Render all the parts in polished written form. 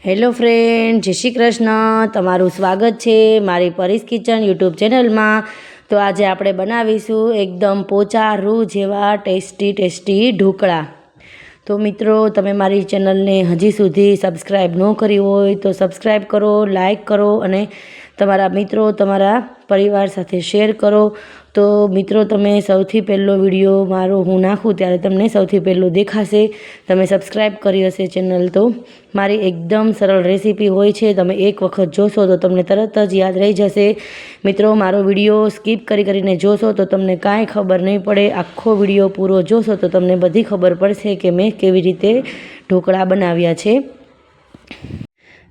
Hello friend, જય શ્રી કૃષ્ણ। તમારું સ્વાગત છે મારી પરીસ કિચન યુટ્યુબ ચેનલમાં। તો આજે આપણે બનાવીશું એકદમ પોચા રૂ જેવા ટેસ્ટી ઢોકળા। તો મિત્રો, તમે મારી ચેનલને હજી સુધી સબસ્ક્રાઈબ ન કરી હોય તો સબસ્ક્રાઈબ કરો, લાઈક કરો અને તમારા મિત્રો, તમારા પરિવાર સાથે શેર કરો। તો મિત્રો, તમે સૌથી પહેલો વિડીયો મારો હું નાખું ત્યારે તમને સૌથી પહેલું દેખાશે। તમે સબસ્ક્રાઈબ કરી હશે ચેનલ તો મારી એકદમ સરળ રેસીપી હોય છે, તમે એક વખત જોશો તો તમને તરત જ યાદ રહી જશે। મિત્રો, મારો વિડીયો સ્કીપ કરીને જોશો તો તમને કાંઈ ખબર નહીં પડે। આખો વિડીયો પૂરો જોશો તો તમને બધી ખબર પડશે કે મેં કેવી રીતે ઢોકળા બનાવ્યા છે।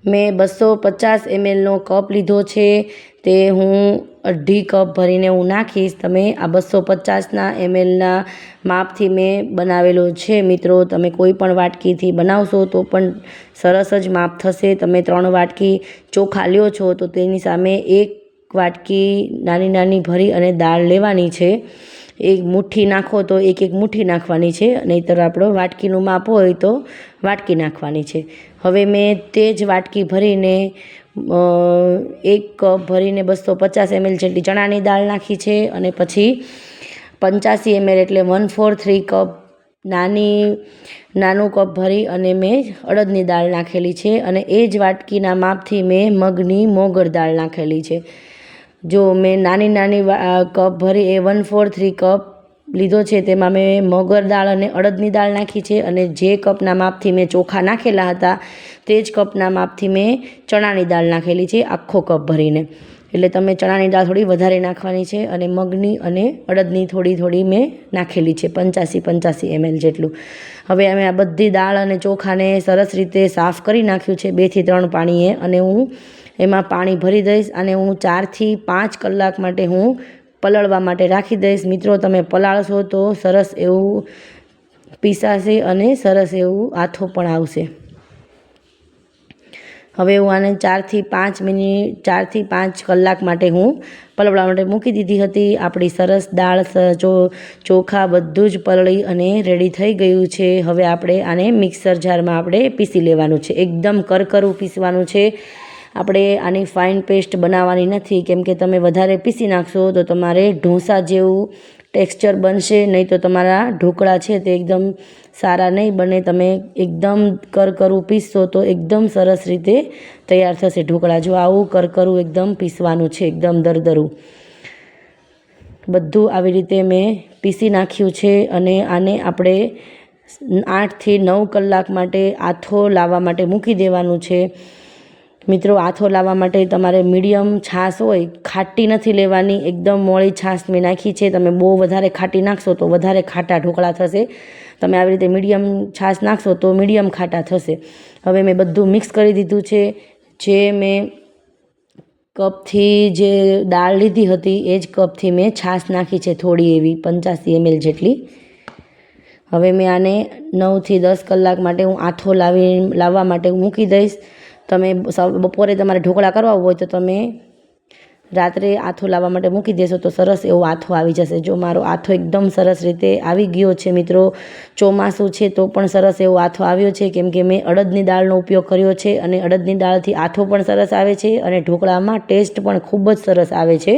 મેં 250 mlનો કપ લીધો છે, તે હું 1.5 કપ ભરીને હું નાખીશ। તમે આ 250 mlના માપથી મેં બનાવેલો છે। મિત્રો, તમે કોઈ પણ વાટકીથી બનાવશો તો પણ સરસ જ માપ થશે। તમે 3 વાટકી ચોખા લ્યો છો તો તેની સામે 1 વાટકી નાની ભરી અને દાળ લેવાની છે। એક મુઠ્ઠી નાખો તો એક મુઠ્ઠી નાખવાની છે, નહીંતર આપણો વાટકીનું માપ હોય તો વાટકી નાખવાની છે। હવે મેં તે જ વાટકી ભરીને 1 કપ ભરીને 250 ml જેટલી ચણાની દાળ નાખી છે અને પછી 85 ml એટલે 1/4 કપ નાનું કપ ભરી અને મેં અડદની દાળ નાખેલી છે અને એ જ વાટકીના માપથી મેં મગની મોગર દાળ નાખેલી છે। જો મેં નાની કપ ભરી એ 1/4 કપ લીધો છે, તેમાં મેં મોગર દાળ અને અડદની દાળ નાખી છે અને જે કપના માપથી મેં ચોખા નાખેલા હતા તે જ કપના માપથી મેં ચણાની દાળ નાખેલી છે, આખો કપ ભરીને। એટલે તમે ચણાની દાળ થોડી વધારે નાખવાની છે અને મગની અને અડદની થોડી મેં નાખેલી છે, 85 ml જેટલું। હવે અમે આ બધી દાળ અને ચોખાને સરસ રીતે સાફ કરી નાખ્યું છે 2 થી 3 પાણીએ, અને હું એમાં પાણી ભરી દઈશ અને હું 4 થી 5 કલાક માટે હું પલળવા માટે રાખી દઈશ। મિત્રો, તમે પલાળશો તો સરસ એવું પીસાશે અને સરસ એવું આથો પણ આવશે। હવે હું આને 4 થી 5 કલાક માટે હું પલળવા માટે મૂકી દીધી હતી। આપણી સરસ દાળ, ચોખા બધું જ પલળી અને રેડી થઈ ગયું છે। હવે આપણે આને મિક્સર જારમાં આપણે પીસી લેવાનું છે, એકદમ કરકરું પીસવાનું છે। આપણે આની ફાઇન પેસ્ટ બનાવવાની નથી, કેમ કે તમે વધારે પીસી નાખશો તો તમારે ઢોસા જેવું ટેક્સચર બનશે, નહીં તો તમારા ઢોકળા છે તે એકદમ સારા નહીં બને। તમે એકદમ કરકરું પીસશો તો એકદમ સરસ રીતે તૈયાર થશે ઢોકળા। જો આવું કરકરું એકદમ પીસવાનું છે, એકદમ દરદરું। બધું આવી રીતે મેં પીસી નાખ્યું છે અને આને આપણે 8 થી 9 કલાક માટે આથો લાવવા માટે મૂકી દેવાનું છે। મિત્રો, આથો લાવવા માટે તમારે મીડિયમ છાશ હોય, ખાટી નથી લેવાની, એકદમ મોળી છાશ મેં નાખી છે। તમે બહુ વધારે ખાટી નાખશો તો વધારે ખાટા ઢોકળા થશે, તમે આવી રીતે મીડિયમ છાશ નાખશો તો મીડિયમ ખાટા થશે। હવે મેં બધું મિક્સ કરી દીધું છે। જે મેં કપથી જે દાળ લીધી હતી એ જ કપથી મેં છાશ નાખી છે, થોડી એવી 85 ml જેટલી। હવે મેં આને 9 થી 10 કલાક માટે હું આથો લાવવા માટે મૂકી દઈશ। તમે બપોરે તમારે ઢોકળા કરવા હોય તો તમે રાત્રે આથો લાવવા માટે મૂકી દેશો તો સરસ એવો આથો આવી જશે। જો મારો આથો એકદમ સરસ રીતે આવી ગયો છે મિત્રો, ચોમાસું છે તો પણ સરસ એવો આથો આવ્યો છે, કેમ કે મેં અડદની દાળનો ઉપયોગ કર્યો છે અને અડદની દાળથી આથો પણ સરસ આવે છે અને ઢોકળામાં ટેસ્ટ પણ ખૂબ જ સરસ આવે છે।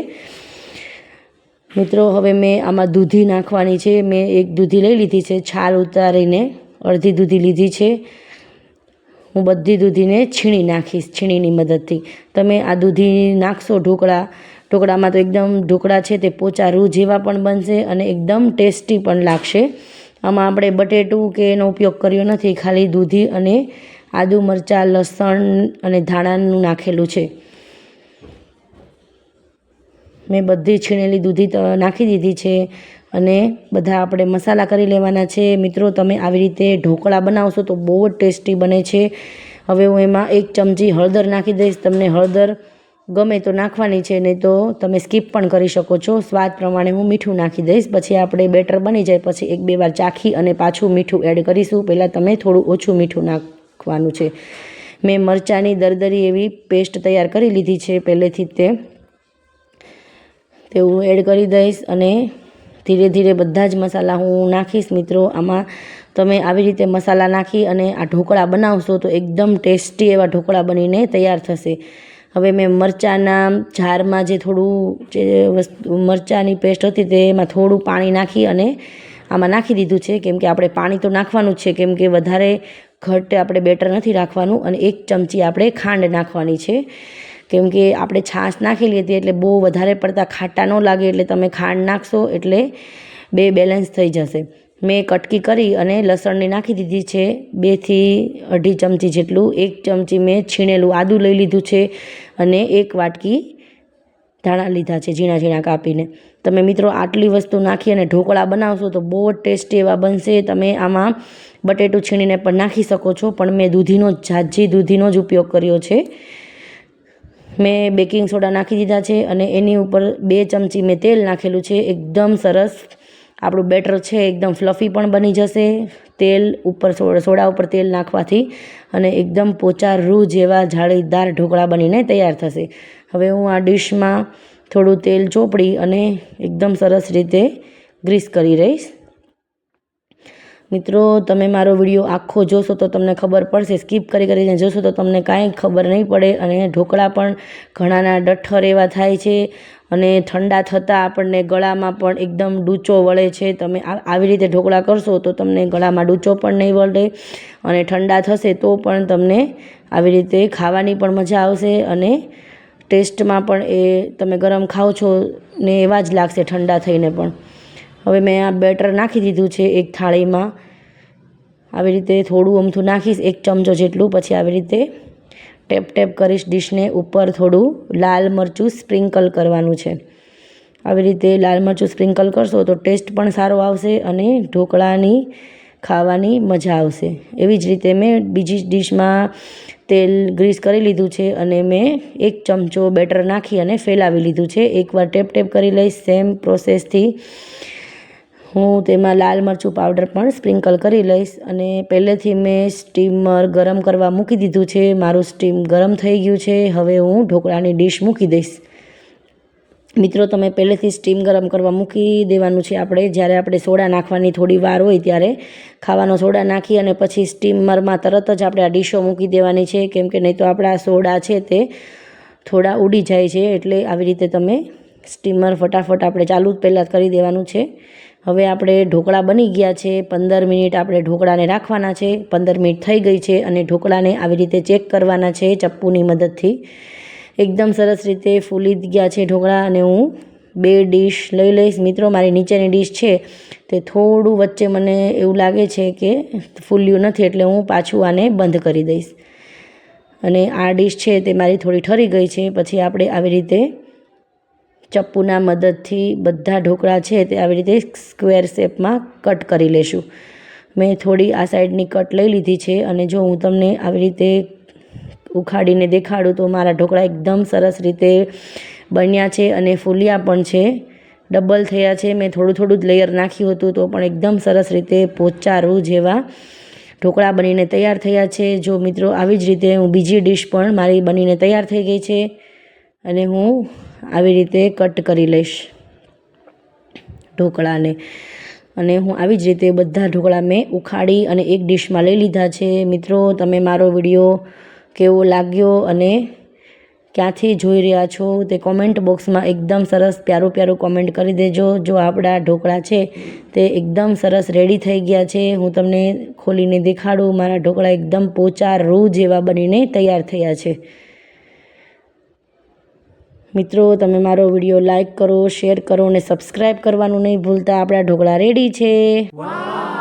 મિત્રો, હવે મેં આમાં દૂધી નાખવાની છે। મેં એક દૂધી લઈ લીધી છે, છાલ ઉતારીને અડધી દૂધી લીધી છે। હું બધી દૂધીને છીણી નાખીશ છીણીની મદદથી। તમે આ દૂધી નાખશો ઢોકળામાં તો એકદમ ઢોકળા છે તે પોચા રૂ જેવા પણ બનશે અને એકદમ ટેસ્ટી પણ લાગશે। આમાં આપણે બટેટું કે એનો ઉપયોગ કર્યો નથી, ખાલી દૂધી અને આદુ, મરચાં, લસણ અને ધાણાનું નાખેલું છે। મેં બધી છીણેલી દૂધી નાખી દીધી છે અને બધા આપણે મસાલા કરી લેવાના છે। મિત્રો, તમે આવી રીતે ઢોકળા બનાવશો તો બહુ જ ટેસ્ટી બને છે। હવે હું એમાં 1 ચમચી હળદર નાખી દઈશ। તમને હળદર ગમે તો નાખવાની છે, નહીં તો તમે સ્કીપ પણ કરી શકો છો। સ્વાદ પ્રમાણે હું મીઠું નાખી દઈશ। પછી આપણે બેટર બની જાય પછી 1-2 વાર ચાખી અને પાછું મીઠું એડ કરીશું। પહેલાં તમે થોડું ઓછું મીઠું નાખવાનું છે। મેં મરચાંની દરદરી એવી પેસ્ટ તૈયાર કરી લીધી છે પહેલેથી જ તે હું એડ કરી દઈશ અને ધીરે ધીરે બધા જ મસાલા હું નાખીશ। મિત્રો, આમાં તમે આવી રીતે મસાલા નાખી અને આ ઢોકળા બનાવશો તો એકદમ ટેસ્ટી એવા ઢોકળા બનીને તૈયાર થશે. હવે મેં મરચાંના જારમાં જે થોડું જે મરચાંની પેસ્ટ હતી તેમાં થોડું પાણી નાખી અને આમાં નાખી દીધું છે, કેમ કે આપણે પાણી તો નાખવાનું જ છે, કેમ કે વધારે ઘટ્ટ આપણે બેટર નથી રાખવાનું. અને 1 ચમચી આપણે ખાંડ નાખવાની છે, કેમ કે આપણે છાશ નાખેલી હતી એટલે બહુ વધારે પડતા ખાટા ન લાગે, એટલે તમે ખાંડ નાખશો એટલે બે બેલેન્સ થઈ જશે. મેં કટકી કરી અને લસણની નાખી દીધી છે 2 થી 2.5 ચમચી જેટલું. 1 ચમચી મેં છીણેલું આદું લઈ લીધું છે અને 1 વાટકી ધાણા લીધા છે ઝીણા ઝીણા કાપીને. તમે મિત્રો આટલી વસ્તુ નાખી અને ઢોકળા બનાવશો તો બહુ ટેસ્ટી એવા બનશે. તમે આમાં બટેટું છીણીને પણ નાખી શકો છો, પણ મેં ઝાઝી દૂધીનો જ ઉપયોગ કર્યો છે. મેં બેકિંગ સોડા નાખી દીધા છે અને એની ઉપર 2 ચમચી મેં તેલ નાખેલું છે. એકદમ સરસ આપણું બેટર છે, એકદમ ફ્લફી પણ બની જશે તેલ ઉપર સોડા ઉપર તેલ નાખવાથી, અને એકદમ પોચા રૂ જેવા જાળીદાર ઢોકળા બનીને તૈયાર થશે. હવે હું આ ડીશમાં થોડું તેલ ચોપડી અને એકદમ સરસ રીતે ગ્રીસ કરી રહીશ. મિત્રો તમે મારો વિડીયો આખો જોશો તો તમને ખબર પડશે, સ્કીપ કરીને જોશો તો તમને કાંઈ ખબર નહીં પડે. અને ઢોકળા પણ ઘણાના ડઠ્ઠર એવા થાય છે અને ઠંડા થતાં આપણને ગળામાં પણ એકદમ ડૂચો વળે છે. તમે આવી રીતે ઢોકળા કરશો તો તમને ગળામાં ડૂચો પણ નહીં વળે, અને ઠંડા થશે તો પણ તમને આવી રીતે ખાવાની પણ મજા આવશે અને ટેસ્ટમાં પણ એ તમે ગરમ ખાઓ છો ને એવા જ લાગશે ઠંડા થઈને પણ. હવે મેં આ બેટર નાખી દીધું છે એક થાળીમાં. આવી રીતે થોડું અમથું નાખીશ 1 ચમચો જેટલું. પછી આવી રીતે ટેપ કરીશ ડીશને. ઉપર થોડું લાલ મરચું સ્પ્રિંકલ કરવાનું છે. આવી રીતે લાલ મરચું સ્પ્રિંકલ કરશો તો ટેસ્ટ પણ સારો આવશે અને ઢોકળાની ખાવાની મજા આવશે. એવી જ રીતે મેં બીજી ડીશમાં તેલ ગ્રીસ કરી લીધું છે અને મેં 1 ચમચો બેટર નાખી અને ફેલાવી લીધું છે. એકવાર ટેપ કરી લઈશ. સેમ પ્રોસેસથી હું તેમાં લાલ મરચું પાવડર પણ સ્પ્રિંકલ કરી લઈશ. અને પહેલેથી મેં સ્ટીમર ગરમ કરવા મૂકી દીધું છે. મારું સ્ટીમ ગરમ થઈ ગયું છે. હવે હું ઢોકળાની ડીશ મૂકી દઈશ. મિત્રો તમે પહેલેથી સ્ટીમ ગરમ કરવા મૂકી દેવાનું છે. જ્યારે આપણે સોડા નાખવાની થોડી વાર હોય ત્યારે ખાવાનો સોડા નાખી અને પછી સ્ટીમરમાં તરત જ આપણે આ ડીશો મૂકી દેવાની છે, કેમ કે નહીં તો આપણા સોડા છે તે થોડા ઉડી જાય છે. એટલે આવી રીતે તમે સ્ટીમર ફટાફટ આપણે ચાલુ પહેલાં કરી દેવાનું છે. હવે આપણે ઢોકળા બની ગયા છે. 15 મિનિટ આપણે ઢોકળાને રાખવાના છે. 15 મિનિટ થઈ ગઈ છે અને ઢોકળાને આવી રીતે ચેક કરવાના છે ચપ્પુની મદદથી. એકદમ સરસ રીતે ફૂલી ગયા છે ઢોકળા. અને હું 2 ડીશ લઈ લઈશ. મિત્રો મારી નીચેની ડીશ છે તે થોડું વચ્ચે મને એવું લાગે છે કે ફૂલ્યું નથી, એટલે હું પાછું આને બંધ કરી દઈશ. અને આ ડીશ છે તે મારી થોડી ઠરી ગઈ છે. પછી આપણે આવી રીતે ચપ્પુના મદદથી બધા ઢોકળા છે તે આવી રીતે સ્ક્વેર શેપમાં કટ કરી લેશું. મેં થોડી આ સાઈડની કટ લઈ લીધી છે અને જો હું તમને આવી રીતે ઉખાડીને દેખાડું તો મારા ઢોકળા એકદમ સરસ રીતે બન્યા છે અને ફૂલ્યા પણ છે, ડબલ થયા છે. મેં થોડું જ લેયર નાખ્યું હતું તો પણ એકદમ સરસ રીતે પોચા રૂ જેવા ઢોકળા બનીને તૈયાર થયા છે. જો મિત્રો આવી જ રીતે હું બીજી ડીશ પણ મારી બનીને તૈયાર થઈ ગઈ છે અને હું આવી રીતે કટ કરી લઈશ ઢોકળાને. અને હું આવી જ રીતે બધા ઢોકળા મેં ઉખાડી અને એક ડીશમાં લઈ લીધા છે. મિત્રો તમે મારો વિડીયો કેવો લાગ્યો અને ક્યાંથી જોઈ રહ્યા છો તે કોમેન્ટ બોક્સમાં એકદમ સરસ પ્યારું કોમેન્ટ કરી દેજો. જો આપણા ઢોકળા છે તે એકદમ સરસ રેડી થઈ ગયા છે. હું તમને ખોલીને દેખાડું. મારા ઢોકળા એકદમ પોચા રૂ જેવા બનીને તૈયાર થયા છે. મિત્રો તમે મારો વિડીયો લાઈક કરો, શેર કરો અને સબસ્ક્રાઈબ કરવાનું નહીં ભૂલતા. આપણા ઢોકળા રેડી છે. વાહ!